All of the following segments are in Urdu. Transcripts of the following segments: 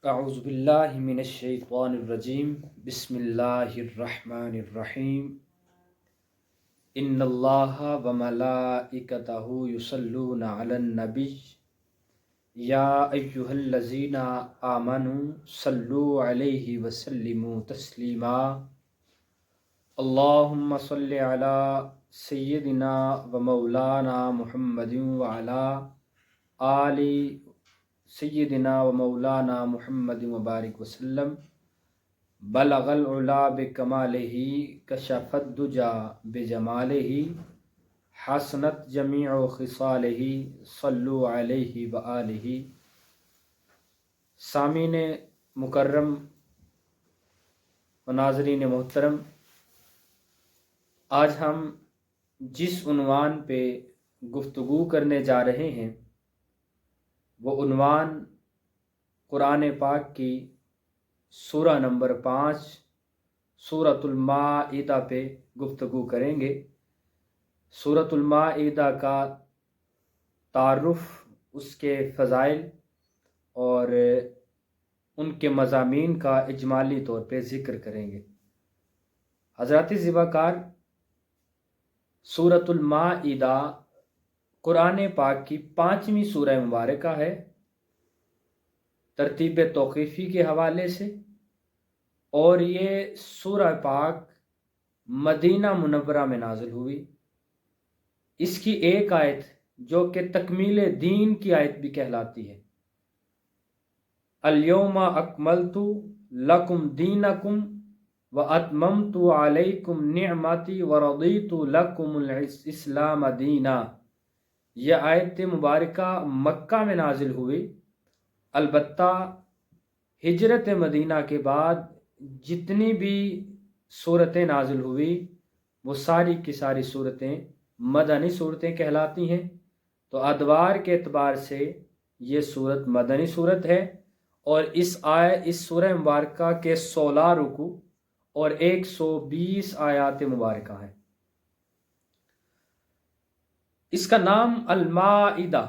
اعوذ باللہ من الشیطان الرجیم بسم اللہ الرحمن الرحیم ان اللہ وملائکتہ یصلون علی النبی یا ایہا الذین آمنوا صلوا علیہ وسلموا تسلیما اللہم صل علی سیدنا و مولانا محمد وعلی آل سیدنا و مولانا محمد مبارک وسلم بلغ العلا بکمالہ کشف الدجا بجمالہ حسنت جمیع خصالہ صلو علیہ وآلہ۔ سامعین مکرم و ناظرین محترم، آج ہم جس عنوان پہ گفتگو کرنے جا رہے ہیں وہ عنوان قرآن پاک کی سورہ نمبر 5 سورۃ المائدہ پہ گفتگو کریں گے۔ سورۃ المائدہ کا تعارف، اس کے فضائل اور ان کے مضامین کا اجمالی طور پہ ذکر کریں گے۔ حضرات زیبا کار، سورۃ المائدہ قرآن پاک کی 5ویں سورہ مبارکہ ہے۔ ترتیب توقیفی کے حوالے سے، اور یہ سورہ پاک مدینہ منورہ میں نازل ہوئی۔ اس کی ایک آیت جو کہ تکمیل دین کی آیت بھی کہلاتی ہے، الیوم اکملت لکم دینکم واتممت علیکم نعمتی ورضیت لکم الاسلام دینا۔ یہ آیت مبارکہ مکہ میں نازل ہوئی، البتہ ہجرت مدینہ کے بعد جتنی بھی صورتیں نازل ہوئی وہ ساری کی ساری صورتیں مدنی صورتیں کہلاتی ہیں۔ تو ادوار کے اعتبار سے یہ صورت مدنی صورت ہے، اور اس سورہ مبارکہ کے 16 رکوع اور 120 آیات مبارکہ ہیں۔ اس کا نام المائدہ،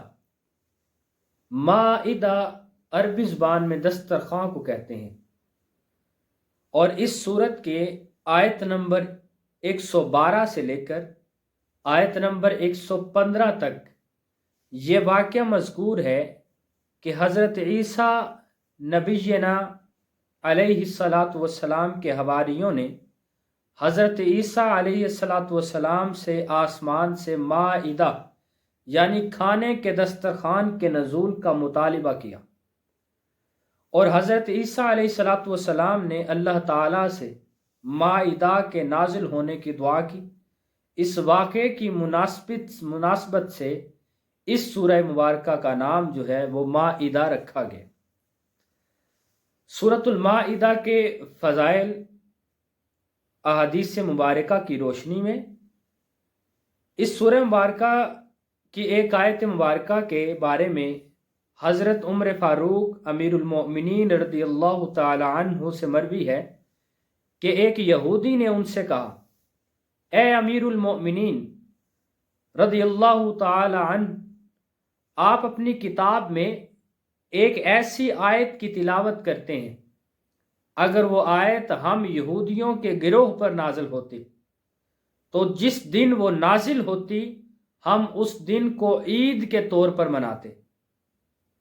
مائدہ عربی زبان میں دسترخوان کو کہتے ہیں، اور اس سورت کے آیت نمبر 112 سے لے کر آیت نمبر 115 تک یہ واقعہ مذکور ہے کہ حضرت عیسیٰ نبینا علیہ الصلاۃ والسلام کے حواریوں نے حضرت عیسیٰ علیہ الصلاۃ والسلام سے آسمان سے مائدہ یعنی کھانے کے دسترخوان کے نزول کا مطالبہ کیا، اور حضرت عیسیٰ علیہ الصلاۃ والسلام نے اللہ تعالیٰ سے مائدہ کے نازل ہونے کی دعا کی۔ اس واقعے کی مناسبت سے اس سورہ مبارکہ کا نام جو ہے وہ مائدہ رکھا گیا۔ سورۃ المائدہ کے فضائل احادیث مبارکہ کی روشنی میں اس سورہ مبارکہ کی ایک آیت مبارکہ کے بارے میں حضرت عمر فاروق امیر المؤمنین رضی اللہ تعالی عنہ سے مروی ہے کہ ایک یہودی نے ان سے کہا، اے امیر المؤمنین رضی اللہ تعالی عنہ، آپ اپنی کتاب میں ایک ایسی آیت کی تلاوت کرتے ہیں، اگر وہ آیت ہم یہودیوں کے گروہ پر نازل ہوتی تو جس دن وہ نازل ہوتی ہم اس دن کو عید کے طور پر مناتے۔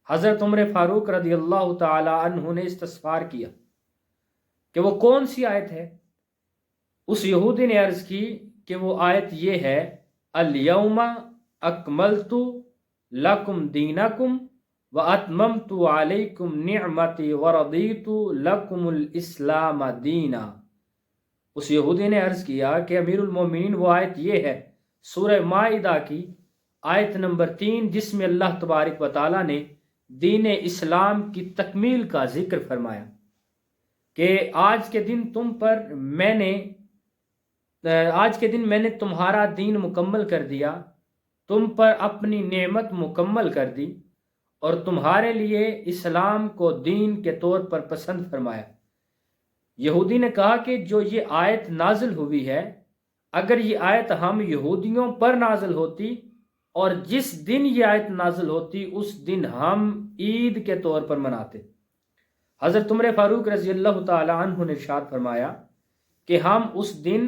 حضرت عمر فاروق رضی اللہ تعالی عنہ نے استفسار کیا کہ وہ کون سی آیت ہے؟ اس یہودی نے عرض کی کہ وہ آیت یہ ہے، الیوم اکملت لکم دینکم واتممت علیکم نعمتی ورضیت لکم الاسلام دینا۔ اس یہودی نے عرض کیا کہ امیر المومنین وہ آیت یہ ہے سورہ مائدہ کی آیت نمبر 3، جس میں اللہ تبارک و تعالیٰ نے دین اسلام کی تکمیل کا ذکر فرمایا کہ آج کے دن میں نے تمہارا دین مکمل کر دیا، تم پر اپنی نعمت مکمل کر دی، اور تمہارے لیے اسلام کو دین کے طور پر پسند فرمایا۔ یہودی نے کہا کہ جو یہ آیت نازل ہوئی ہے، اگر یہ آیت ہم یہودیوں پر نازل ہوتی اور جس دن یہ آیت نازل ہوتی اس دن ہم عید کے طور پر مناتے۔ حضرت عمر فاروق رضی اللہ تعالی عنہ نے ارشاد فرمایا کہ ہم اس دن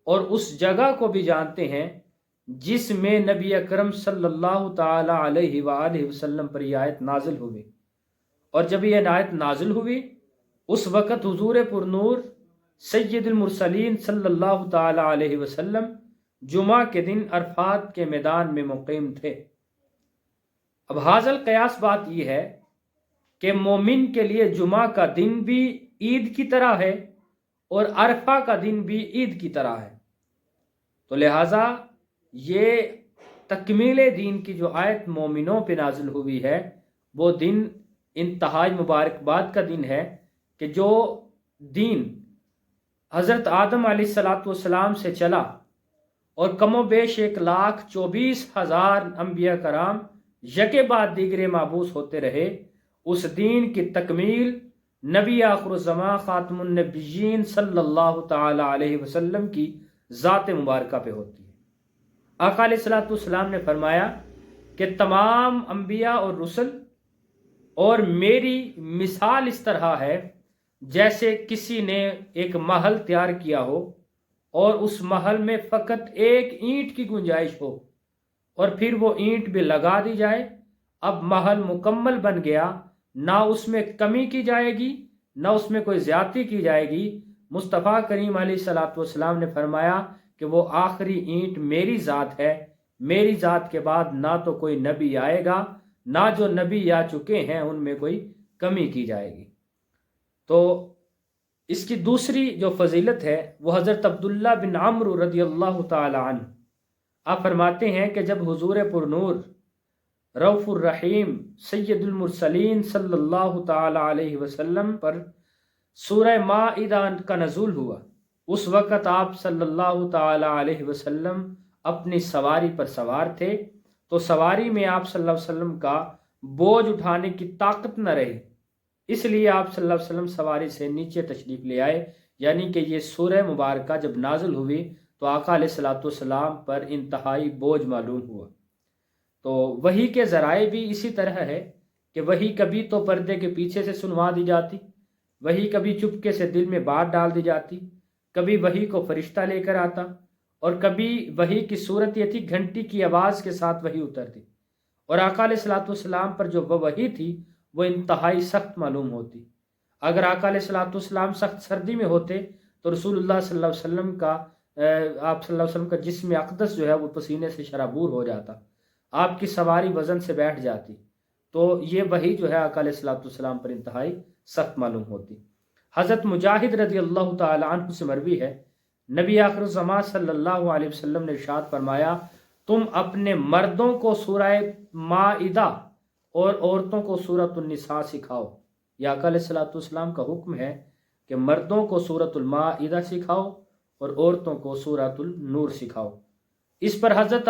اور اس جگہ کو بھی جانتے ہیں جس میں نبی اکرم صلی اللہ تعالی علیہ وآلہ وسلم پر یہ آیت نازل ہوئی، اور جب یہ آیت نازل ہوئی اس وقت حضور پر نور سید المرسلین صلی اللہ تعالی علیہ وسلم جمعہ کے دن عرفات کے میدان میں مقیم تھے۔ اب حاصل قیاس بات یہ ہے کہ مومن کے لیے جمعہ کا دن بھی عید کی طرح ہے اور عرفہ کا دن بھی عید کی طرح ہے، تو لہٰذا یہ تکمیل دین کی جو آیت مومنوں پہ نازل ہوئی ہے وہ دن انتہائی مبارکباد کا دن ہے کہ جو دین حضرت آدم علیہ السلام سے چلا اور کم و بیش 1,24,000 انبیاء کرام یکے بعد دیگرے مابعوث ہوتے رہے، اس دین کی تکمیل نبی آخر الزمان خاتم النبیین صلی اللہ تعالی علیہ وسلم کی ذات مبارکہ پہ ہوتی ہے۔ آقا علیہ السلام نے فرمایا کہ تمام انبیاء اور رسل اور میری مثال اس طرح ہے جیسے کسی نے ایک محل تیار کیا ہو اور اس محل میں فقط ایک اینٹ کی گنجائش ہو اور پھر وہ اینٹ بھی لگا دی جائے، اب محل مکمل بن گیا، نہ اس میں کمی کی جائے گی نہ اس میں کوئی زیادتی کی جائے گی۔ مصطفیٰ کریم علیہ السلام نے فرمایا کہ وہ آخری اینٹ میری ذات ہے، میری ذات کے بعد نہ تو کوئی نبی آئے گا نہ جو نبی آ چکے ہیں ان میں کوئی کمی کی جائے گی۔ تو اس کی دوسری جو فضیلت ہے وہ حضرت عبداللہ بن عمرو رضی اللہ تعالی عنہ آپ فرماتے ہیں کہ جب حضور پر نور رؤوف الرحیم سید المرسلین صلی اللہ تعالی علیہ وسلم پر سورہ مائدہ کا نزول ہوا، اس وقت آپ صلی اللہ تعالی علیہ وسلم اپنی سواری پر سوار تھے، تو سواری میں آپ صلی اللہ علیہ وسلم کا بوجھ اٹھانے کی طاقت نہ رہی، اس لیے آپ صلی اللہ علیہ وسلم سواری سے نیچے تشریف لے آئے، یعنی کہ یہ سورہ مبارکہ جب نازل ہوئی تو آقا علیہ السلام پر انتہائی بوجھ معلوم ہوا۔ تو وحی کے ذرائع بھی اسی طرح ہے کہ وحی کبھی تو پردے کے پیچھے سے سنوا دی جاتی، وحی کبھی چپکے سے دل میں بات ڈال دی جاتی، کبھی وحی کو فرشتہ لے کر آتا، اور کبھی وحی کی صورت یہ تھی گھنٹی کی آواز کے ساتھ وحی اترتی، اور آقا علیہ السلام پر جو وحی تھی وہ انتہائی سخت معلوم ہوتی۔ اگر آقا علیہ السلام سخت سردی میں ہوتے تو رسول اللہ صلی اللہ علیہ وسلم کا آپ صلی اللہ علیہ وسلم کا جسم اقدس جو ہے وہ پسینے سے شرابور ہو جاتا، آپ کی سواری وزن سے بیٹھ جاتی، تو یہ وحی جو ہے آقا علیہ السلام پر انتہائی سخت معلوم ہوتی۔ حضرت مجاہد رضی اللہ تعالی عنہ سے مروی ہے، نبی آخر الزمان صلی اللہ علیہ وسلم نے ارشاد فرمایا تم اپنے مردوں کو سورہ مائدہ اور عورتوں کو سورۃ النساء سکھاؤ۔ یہ آقا علیہ السلام کا حکم ہے کہ مردوں کو سورۃ المائدہ سکھاؤ اور عورتوں کو سورۃ النور سکھاؤ۔ اس پر حضرت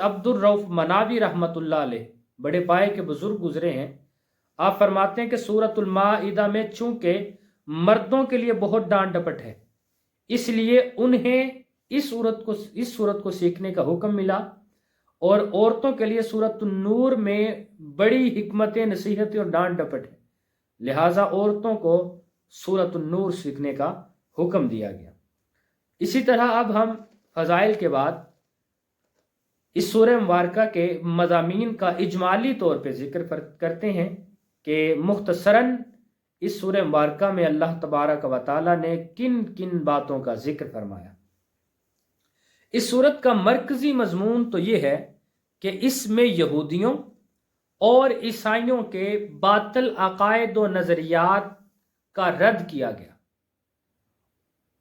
عبد الرؤف مناوی رحمۃ اللہ علیہ بڑے پائے کے بزرگ گزرے ہیں، آپ فرماتے ہیں کہ سورۃ المائدہ میں چونکہ مردوں کے لیے بہت ڈانٹ ڈپٹ ہے، اس لیے انہیں اس سورت کو سیکھنے کا حکم ملا، اور عورتوں کے لیے سورۃ النور میں بڑی حکمت نصیحت اور ڈانٹ ڈپٹ ہے، لہٰذا عورتوں کو سورۃ النور سیکھنے کا حکم دیا گیا۔ اسی طرح اب ہم فضائل کے بعد اس سورہ مبارکہ کے مضامین کا اجمالی طور پہ ذکر کرتے ہیں کہ مختصراً اس سورہ مبارکہ میں اللہ تبارک و تعالیٰ نے کن کن باتوں کا ذکر فرمایا۔ اس سورت کا مرکزی مضمون تو یہ ہے کہ اس میں یہودیوں اور عیسائیوں کے باطل عقائد و نظریات کا رد کیا گیا،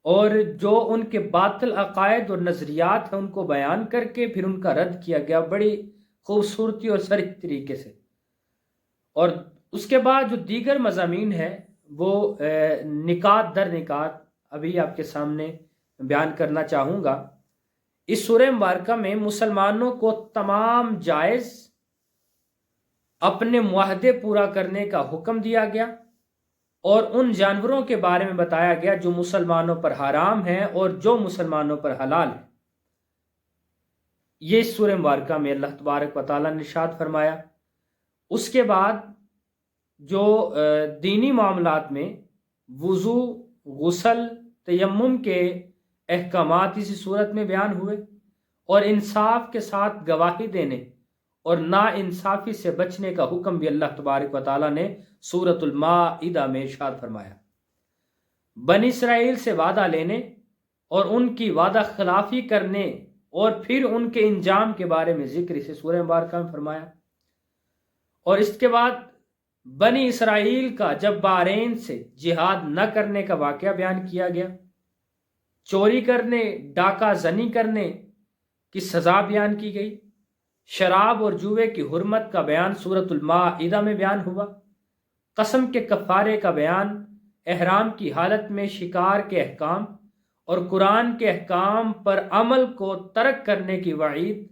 اور جو ان کے باطل عقائد اور نظریات ہیں ان کو بیان کر کے پھر ان کا رد کیا گیا بڑی خوبصورتی اور صریح طریقے سے۔ اور اس کے بعد جو دیگر مضامین ہیں وہ نکات در نکات ابھی آپ کے سامنے بیان کرنا چاہوں گا۔ اس سورہ مبارکہ میں مسلمانوں کو تمام جائز اپنے معاہدے پورا کرنے کا حکم دیا گیا، اور ان جانوروں کے بارے میں بتایا گیا جو مسلمانوں پر حرام ہیں اور جو مسلمانوں پر حلال ہیں۔ یہ اس سورہ مبارکہ میں اللہ تبارک و تعالیٰ نے ارشاد فرمایا۔ اس کے بعد جو دینی معاملات میں وضو، غسل، تیمم کے احکامات اسی صورت میں بیان ہوئے، اور انصاف کے ساتھ گواہی دینے اور نا انصافی سے بچنے کا حکم بھی اللہ تبارک و تعالیٰ نے سورۃ المائدہ میں ارشاد فرمایا۔ بنی اسرائیل سے وعدہ لینے اور ان کی وعدہ خلافی کرنے اور پھر ان کے انجام کے بارے میں ذکر اسے سورہ مبارکہ میں فرمایا۔ اور اس کے بعد بنی اسرائیل کا جب بحرین سے جہاد نہ کرنے کا واقعہ بیان کیا گیا، چوری کرنے، ڈاکہ زنی کرنے کی سزا بیان کی گئی، شراب اور جوئے کی حرمت کا بیان سورۃ المائدہ میں بیان ہوا، قسم کے کفارے کا بیان، احرام کی حالت میں شکار کے احکام اور قرآن کے احکام پر عمل کو ترک کرنے کی وعید،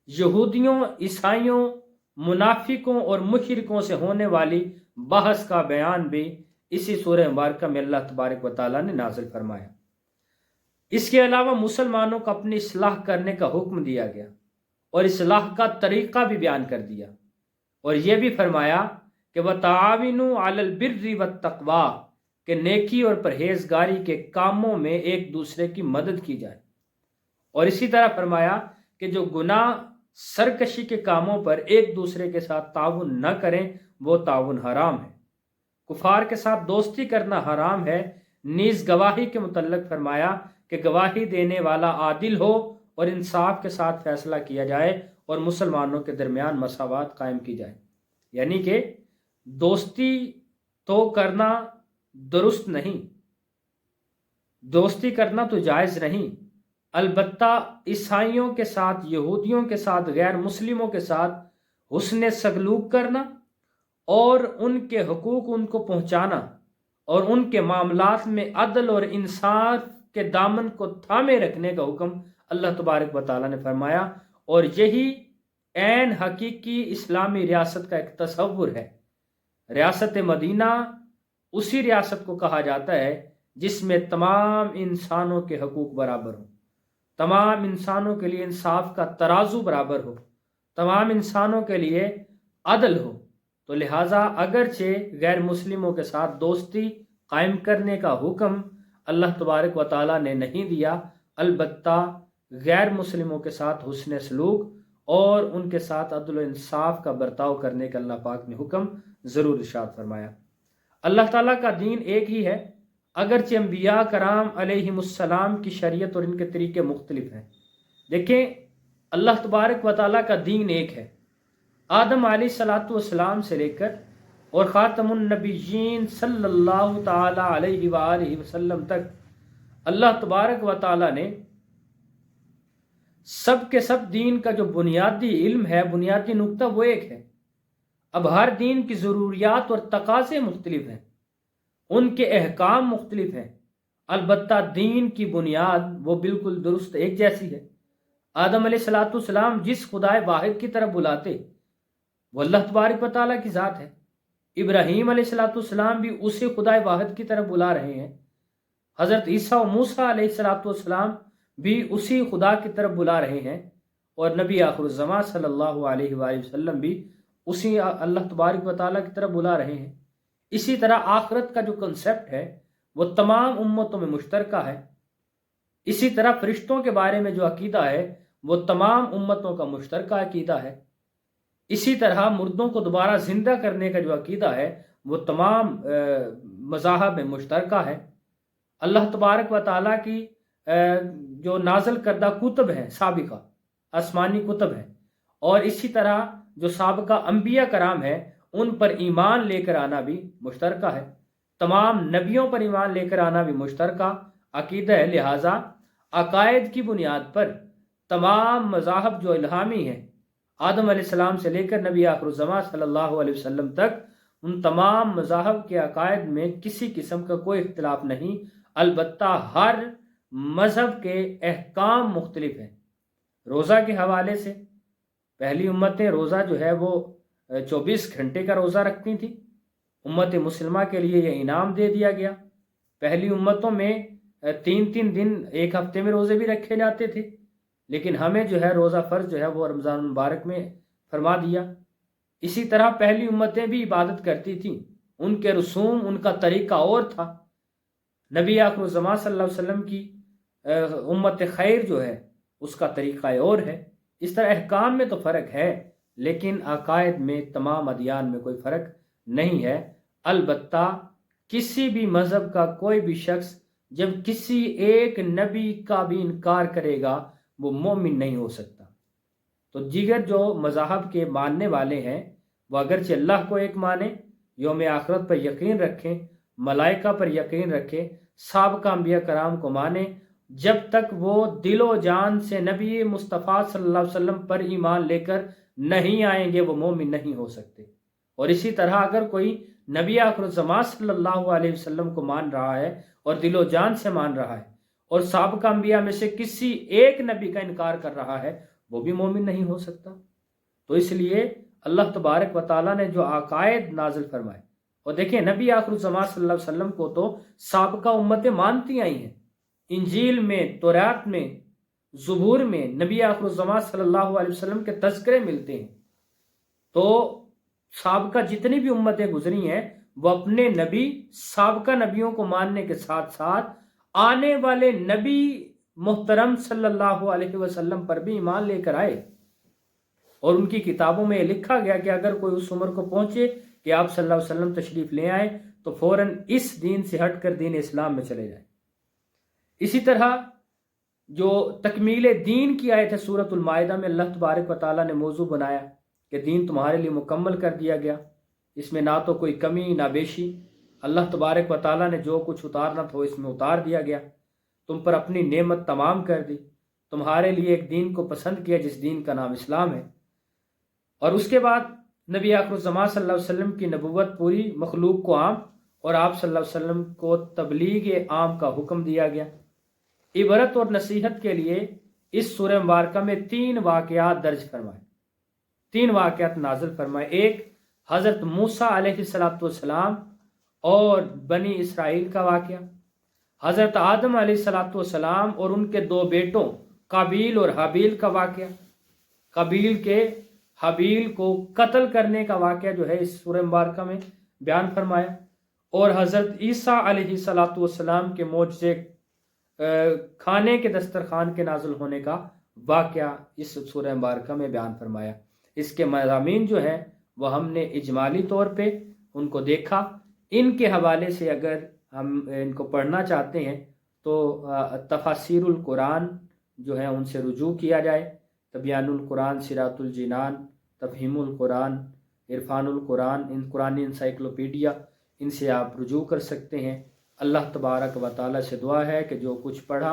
یہودیوں، عیسائیوں، منافقوں اور مشرکوں سے ہونے والی بحث کا بیان بھی اسی سورہ مبارکہ میں اللہ تبارک و تعالیٰ نے نازل فرمایا۔ اس کے علاوہ مسلمانوں کو اپنی اصلاح کرنے کا حکم دیا گیا اور اصلاح کا طریقہ بھی بیان کر دیا، اور یہ بھی فرمایا کہ وَتَعَاوِنُوا عَلَى الْبِرِّ وَالتَّقْوَىٰ کہ نیکی اور پرہیزگاری کے کاموں میں ایک دوسرے کی مدد کی جائے، اور اسی طرح فرمایا کہ جو گناہ سرکشی کے کاموں پر ایک دوسرے کے ساتھ تعاون نہ کریں وہ تعاون حرام ہے، کفار کے ساتھ دوستی کرنا حرام ہے۔ نیز گواہی کے متعلق فرمایا کہ گواہی دینے والا عادل ہو اور انصاف کے ساتھ فیصلہ کیا جائے اور مسلمانوں کے درمیان مساوات قائم کی جائے، یعنی کہ دوستی تو کرنا درست نہیں، دوستی کرنا تو جائز نہیں، البتہ عیسائیوں کے ساتھ، یہودیوں کے ساتھ، غیر مسلموں کے ساتھ حسن سلوک کرنا اور ان کے حقوق ان کو پہنچانا اور ان کے معاملات میں عدل اور انصاف کے دامن کو تھامے رکھنے کا حکم اللہ تبارک و تعالیٰ نے فرمایا، اور یہی عین حقیقی اسلامی ریاست کا ایک تصور ہے۔ ریاست مدینہ اسی ریاست کو کہا جاتا ہے جس میں تمام انسانوں کے حقوق برابر ہوں، تمام انسانوں کے لیے انصاف کا ترازو برابر ہو، تمام انسانوں کے لیے عدل ہو۔ تو لہٰذا اگرچہ غیر مسلموں کے ساتھ دوستی قائم کرنے کا حکم اللہ تبارک و تعالیٰ نے نہیں دیا، البتہ غیر مسلموں کے ساتھ حسن سلوک اور ان کے ساتھ عدل و انصاف کا برتاؤ کرنے کا اللہ پاک نے حکم ضرور ارشاد فرمایا۔ اللہ تعالیٰ کا دین ایک ہی ہے، اگرچہ انبیاء کرام علیہم السلام کی شریعت اور ان کے طریقے مختلف ہیں۔ دیکھیں، اللہ تبارک و تعالیٰ کا دین ایک ہے۔ آدم علیہ السلام سے لے کر اور خاتم النبیین صلی اللہ تعالی علیہ وآلہ وسلم تک اللہ تبارک و تعالیٰ نے سب کے سب دین کا جو بنیادی علم ہے، بنیادی نقطہ وہ ایک ہے۔ اب ہر دین کی ضروریات اور تقاضے مختلف ہیں، ان کے احکام مختلف ہیں، البتہ دین کی بنیاد وہ بالکل درست ایک جیسی ہے۔ آدم علیہ السلام جس خدائے واحد کی طرف بلاتے وہ اللہ تبارک و تعالیٰ کی ذات ہے۔ ابراہیم علیہ السلام بھی اسی خدائے واحد کی طرف بلا رہے ہیں۔ حضرت عیسیٰ و موسیٰ علیہ السلام بھی اسی خدا کی طرف بلا رہے ہیں، اور نبی آخر الزمان صلی اللہ علیہ وآلہ وسلم بھی اسی اللہ تبارک و تعالیٰ کی طرف بلا رہے ہیں۔ اسی طرح آخرت کا جو کنسیپٹ ہے وہ تمام امتوں میں مشترکہ ہے۔ اسی طرح فرشتوں کے بارے میں جو عقیدہ ہے وہ تمام امتوں کا مشترکہ عقیدہ ہے۔ اسی طرح مردوں کو دوبارہ زندہ کرنے کا جو عقیدہ ہے وہ تمام مذاہب میں مشترکہ ہے۔ اللہ تبارک و تعالیٰ کی جو نازل کردہ کتب ہیں، سابقہ آسمانی کتب ہیں، اور اسی طرح جو سابقہ انبیاء کرام ہیں ان پر ایمان لے کر آنا بھی مشترکہ ہے۔ تمام نبیوں پر ایمان لے کر آنا بھی مشترکہ عقیدہ ہے۔ لہٰذا عقائد کی بنیاد پر تمام مذاہب جو الہامی ہیں، آدم علیہ السلام سے لے کر نبی آخر الزمان صلی اللہ علیہ وسلم تک، ان تمام مذاہب کے عقائد میں کسی قسم کا کوئی اختلاف نہیں، البتہ ہر مذہب کے احکام مختلف ہیں۔ روزہ کے حوالے سے پہلی امتیں روزہ جو ہے وہ 24 گھنٹے کا روزہ رکھتی تھی، امت مسلمہ کے لیے یہ انعام دے دیا گیا۔ پہلی امتوں میں 3 دن ایک ہفتے میں روزے بھی رکھے جاتے تھے، لیکن ہمیں جو ہے روزہ فرض جو ہے وہ رمضان المبارک میں فرما دیا۔ اسی طرح پہلی امتیں بھی عبادت کرتی تھیں، ان کے رسوم، ان کا طریقہ اور تھا۔ نبی آخر الزمان صلی اللہ علیہ وسلم کی امت خیر جو ہے اس کا طریقہ اور ہے۔ اس طرح احکام میں تو فرق ہے، لیکن عقائد میں تمام ادیان میں کوئی فرق نہیں ہے۔ البتہ کسی بھی مذہب کا کوئی بھی شخص جب کسی ایک نبی کا بھی انکار کرے گا وہ مومن نہیں ہو سکتا۔ تو دیگر جو مذاہب کے ماننے والے ہیں وہ اگرچہ اللہ کو ایک مانیں، یوم آخرت پر یقین رکھیں، ملائکہ پر یقین رکھیں، سابقہ انبیاء کرام کو مانیں، جب تک وہ دل و جان سے نبی مصطفیٰ صلی اللہ علیہ وسلم پر ایمان لے کر نہیں آئیں گے وہ مومن نہیں ہو سکتے۔ اور اسی طرح اگر کوئی نبی آخر الزمان صلی اللہ علیہ وسلم کو مان رہا ہے اور دل و جان سے مان رہا ہے اور سابقہ انبیاء میں سے کسی ایک نبی کا انکار کر رہا ہے وہ بھی مومن نہیں ہو سکتا۔ تو اس لیے اللہ تبارک و تعالیٰ نے جو عقائد نازل فرمائے، اور دیکھیں نبی آخر الزمان صلی اللہ علیہ وسلم کو تو سابقہ امتیں مانتی آئی ہیں، انجیل میں، تورات میں، زبور میں نبی آخر الزمان صلی اللہ علیہ وسلم کے تذکرے ملتے ہیں۔ تو سابقہ جتنی بھی امتیں گزری ہیں وہ اپنے نبی، سابقہ نبیوں کو ماننے کے ساتھ ساتھ آنے والے نبی محترم صلی اللہ علیہ وسلم پر بھی ایمان لے کر آئے، اور ان کی کتابوں میں یہ لکھا گیا کہ اگر کوئی اس عمر کو پہنچے کہ آپ صلی اللہ علیہ وسلم تشریف لے آئیں تو فوراً اس دین سے ہٹ کر دین اسلام میں چلے جائیں۔ اسی طرح جو تکمیل دین کی آیت ہے سورۃ المائدہ میں، اللہ تبارک و تعالیٰ نے موضوع بنایا کہ دین تمہارے لیے مکمل کر دیا گیا، اس میں نہ تو کوئی کمی نہ بیشی، اللہ تبارک و تعالیٰ نے جو کچھ اتارنا تھا اس میں اتار دیا گیا، تم پر اپنی نعمت تمام کر دی، تمہارے لیے ایک دین کو پسند کیا جس دین کا نام اسلام ہے۔ اور اس کے بعد نبی آخر الزمان صلی اللہ علیہ وسلم کی نبوت پوری مخلوق کو عام، اور آپ صلی اللہ علیہ وسلم کو تبلیغ عام کا حکم دیا گیا۔ عبرت اور نصیحت کے لیے اس سورہ مبارکہ میں 3 واقعات درج فرمائے، 3 واقعات نازل فرمائے۔ ایک حضرت موسیٰ علیہ السلام اور بنی اسرائیل کا واقعہ، حضرت آدم علیہ السلام اور ان کے 2 بیٹوں قابیل اور حابیل کا واقعہ، قابیل کے حابیل کو قتل کرنے کا واقعہ جو ہے اس سورہ مبارکہ میں بیان فرمایا، اور حضرت عیسیٰ علیہ السلام کے معجزے کھانے کے دسترخوان کے نازل ہونے کا واقعہ اس سورہ مبارکہ میں بیان فرمایا۔ اس کے مضامین جو ہیں وہ ہم نے اجمالی طور پہ ان کو دیکھا۔ ان کے حوالے سے اگر ہم ان کو پڑھنا چاہتے ہیں تو تفاسیر القرآن جو ہیں ان سے رجوع کیا جائے، تبیان القرآن، صراط الجنان، تفہیم القرآن، عرفان القرآن، ان قرآنی انسائکلوپیڈیا، ان سے آپ رجوع کر سکتے ہیں۔ اللہ تبارک و تعالیٰ سے دعا ہے کہ جو کچھ پڑھا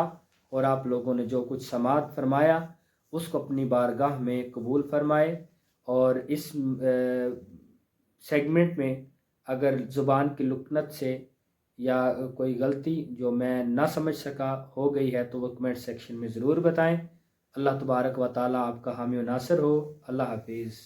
اور آپ لوگوں نے جو کچھ سماعت فرمایا اس کو اپنی بارگاہ میں قبول فرمائے، اور اس سیگمنٹ میں اگر زبان کی لکنت سے یا کوئی غلطی جو میں نہ سمجھ سکا ہو گئی ہے تو وہ کمنٹ سیکشن میں ضرور بتائیں۔ اللہ تبارک و تعالیٰ آپ کا حامی و ناصر ہو۔ اللہ حافظ۔